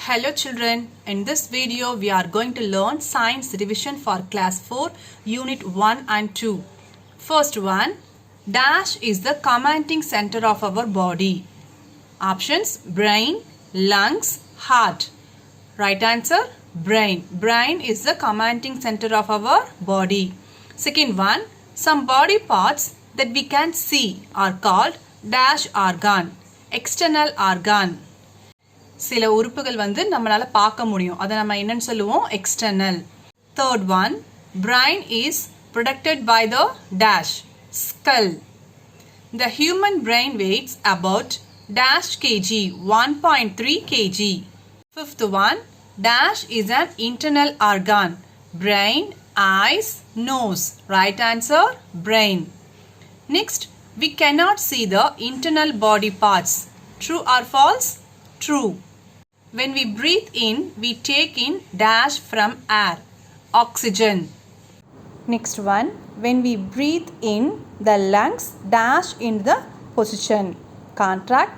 Hello children, in this video we are going to learn science revision for class 4 unit 1 and 2. First one, dash is the commanding center of our body. Options: brain, lungs, heart. Right answer, brain. Brain is the commanding center of our body. Second one, some body parts that we can see are called dash organ, external organ. சில உறுப்புகள் நம்மளால பார்க்க முடியும். அதை நம்ம என்னன்னு சொல்லுவோம்? External. Third one, brain is protected by the dash, skull. The human brain weighs about dash kg, 1.3 kg. Fifth one, dash is an internal organ, brain, eyes, nose. Right answer, brain. Next, we cannot see the internal body parts. True or false? True. When we breathe in, we take in dash from air, oxygen. Next one, when we breathe in, the lungs dash in the position, contract,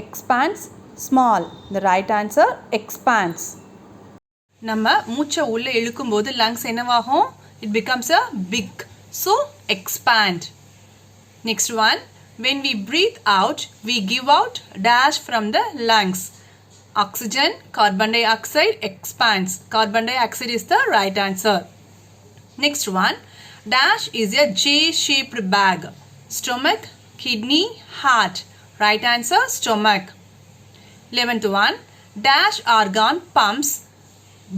expands, small. The right answer, expands. நம்ம மூச்சை உள்ள இழுக்கும்போது lungs என்னவாகும்? It becomes a big, so expand. Next one, when we breathe out, we give out dash from the lungs. Oxygen, carbon dioxide expands. Carbon dioxide is the right answer. Next one, dash is a J-shaped bag. Stomach, kidney, heart. Right answer, stomach. 11th one, dash organ pumps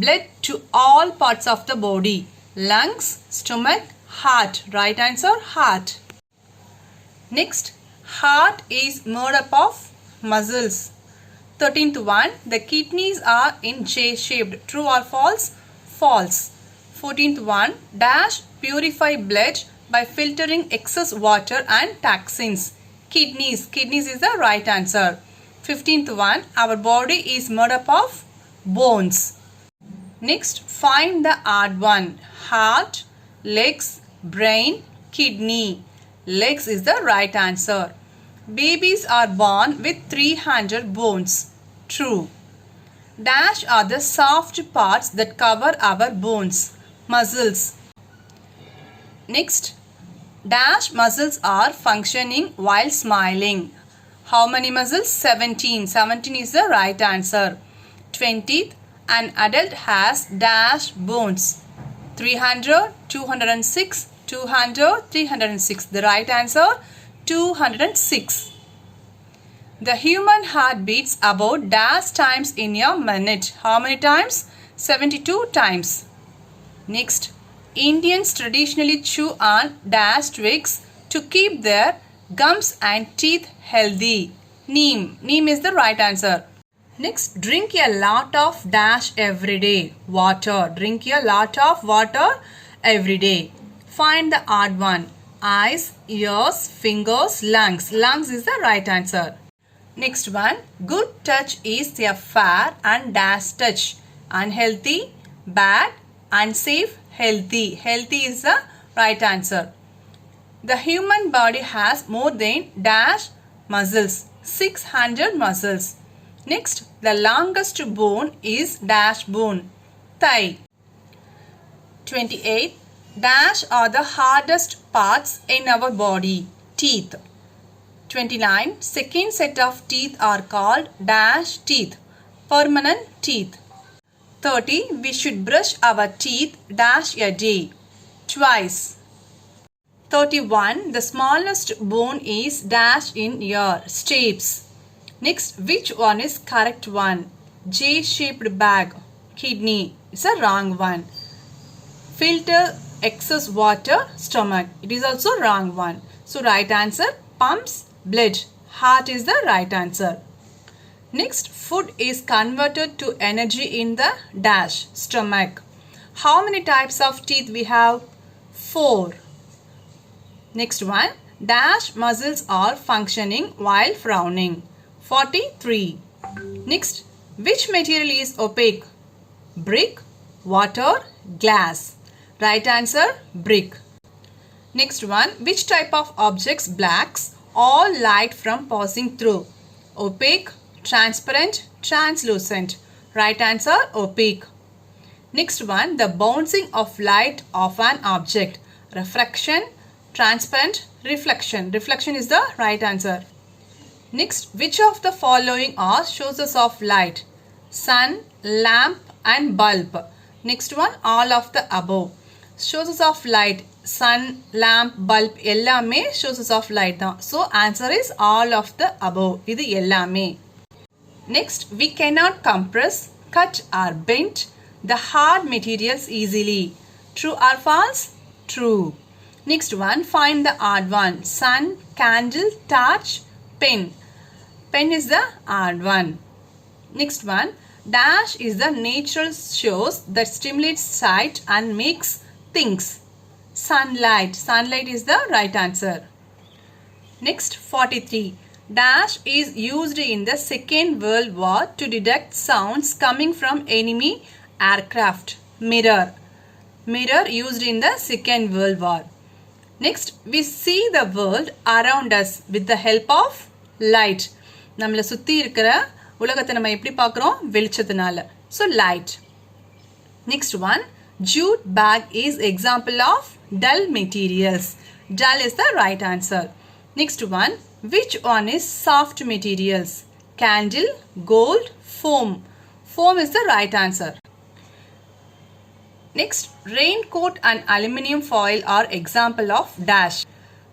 blood to all parts of the body. Lungs, stomach, heart. Right answer, heart. Next, heart is made up of muscles. 13th one, the kidneys are in J-shaped. True or false? False. 14th one, dash purify blood by filtering excess water and toxins. Kidneys. Kidneys is the right answer. 15th one, our body is made up of bones. Next, find the odd one. Heart, legs, brain, kidney. Legs is the right answer. Babies are born with 300 bones. True. Dash are the soft parts that cover our bones. Muscles. Next, dash muscles are functioning while smiling. How many muscles? 17. 17 is the right answer. 20th, an adult has dash bones. 300, 206, 200, 306. The right answer, 206. The human heart beats about dash times in a minute. How many times? 72 times. Next, Indians traditionally chew on dash twigs to keep their gums and teeth healthy. Neem. Neem is the right answer. Next, drink a lot of dash every day. Water. Drink a lot of water every day. Find the odd one. Eyes, ears, fingers, lungs. Lungs is the right answer. Next one, good touch is a fair and dash touch. Unhealthy, bad, unsafe, healthy. Healthy is the right answer. The human body has more than dash muscles. 600 muscles. Next, the longest bone is dash bone. Thigh. 28. Dash are the hardest parts in our body. Teeth. 29. Second set of teeth are called dash teeth. Permanent teeth. 30. We should brush our teeth dash a day. Twice. 31. The smallest bone is dash in ear. Stapes. Next, which one is correct one? J-shaped bag. Kidney. It's a wrong one. Filter excess water. Stomach. It is also wrong one. So right answer, pumps blood. Heart is the right answer. Next, food is converted to energy in the dash, stomach. How many types of teeth we have? 4. Next one, dash muscles are functioning while frowning. 43. Next, which material is opaque? Brick, water, glass. Right answer, brick. Next one, which type of objects blocks all light from passing through? Opaque, transparent, translucent. Right answer, opaque. Next one, the bouncing of light of an object. Refraction, transparent, reflection. Reflection is the right answer. Next, which of the following are sources of light? Sun, lamp and bulb. Next one, all of the above. Sources of light, sun, lamp, bulb, ellame sources of light da. So answer is all of the above. Idu ellame. Next, we cannot compress, cut or bend the hard materials easily. True or false? True. Next one, find the odd one. Sun, candle, torch, pen. Pen is the odd one. Next one, dash is the natural source that stimulates sight and makes things. Sunlight. Sunlight is the right answer. Next, 43. Dash is used in the Second World War to detect sounds coming from enemy aircraft. Mirror. Mirror used in the Second World War. Next, we see the world around us with the help of light. நம்மள சுத்தி இருக்கிற உலகத்தை நம்ம எப்படி பார்க்குறோம்? வெளிச்சத்தினால. So light. Next one, jute bag is example of dull materials. Dull is the right answer. Next one, which one is soft materials? Candle, gold, foam. Foam is the right answer. Next, raincoat and aluminium foil are example of dash.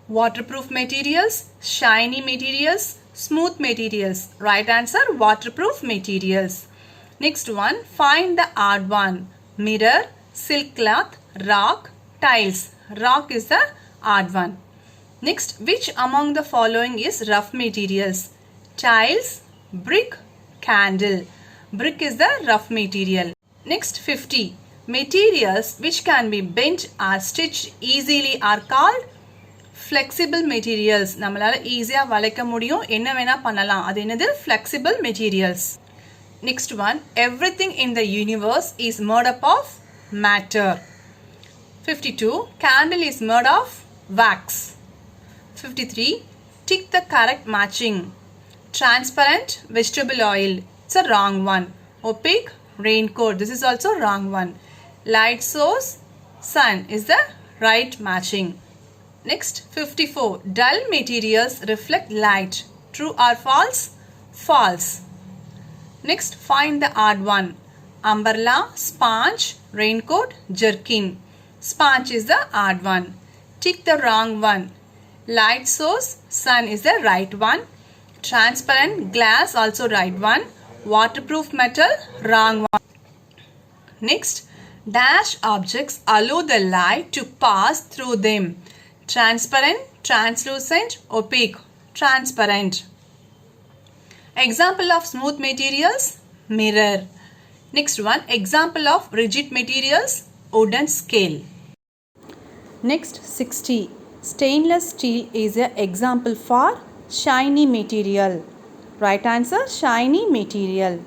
Waterproof materials, shiny materials, smooth materials. Right answer, waterproof materials. Next one, find the odd one. Mirror, silk cloth, rock, tiles. Rock is the odd one. Next, which among the following is rough materials? Tiles, brick, candle. Brick is the rough material. Next, 50. Materials which can be bent or stitched easily are called flexible materials. நம்மளால ஈஸியா வளைக்க முடியும், என்ன வேணா பண்ணலாம். அது என்னது? Flexible materials. Next one, everything in the universe is made up of matter. 52. Candle is made of wax. 53. Tick the correct matching. Transparent, vegetable oil. It's a wrong one. Opaque, raincoat. This is also wrong one. Light source, sun is the right matching. Next, 54. Dull materials reflect light. True or false? False. Next, find the odd one. Umbrella, sponge, raincoat, jerkin. Sponge is the odd one. Tick the wrong one. Light source, sun is the right one. Transparent, glass also right one. Waterproof metal, wrong one. Next, dash objects allow the light to pass through them. Transparent, translucent, opaque. Transparent. Example of smooth materials, mirror. Next one, example of rigid materials, wooden scale. Next, 60. Stainless steel is an example for shiny material. Right answer, shiny material.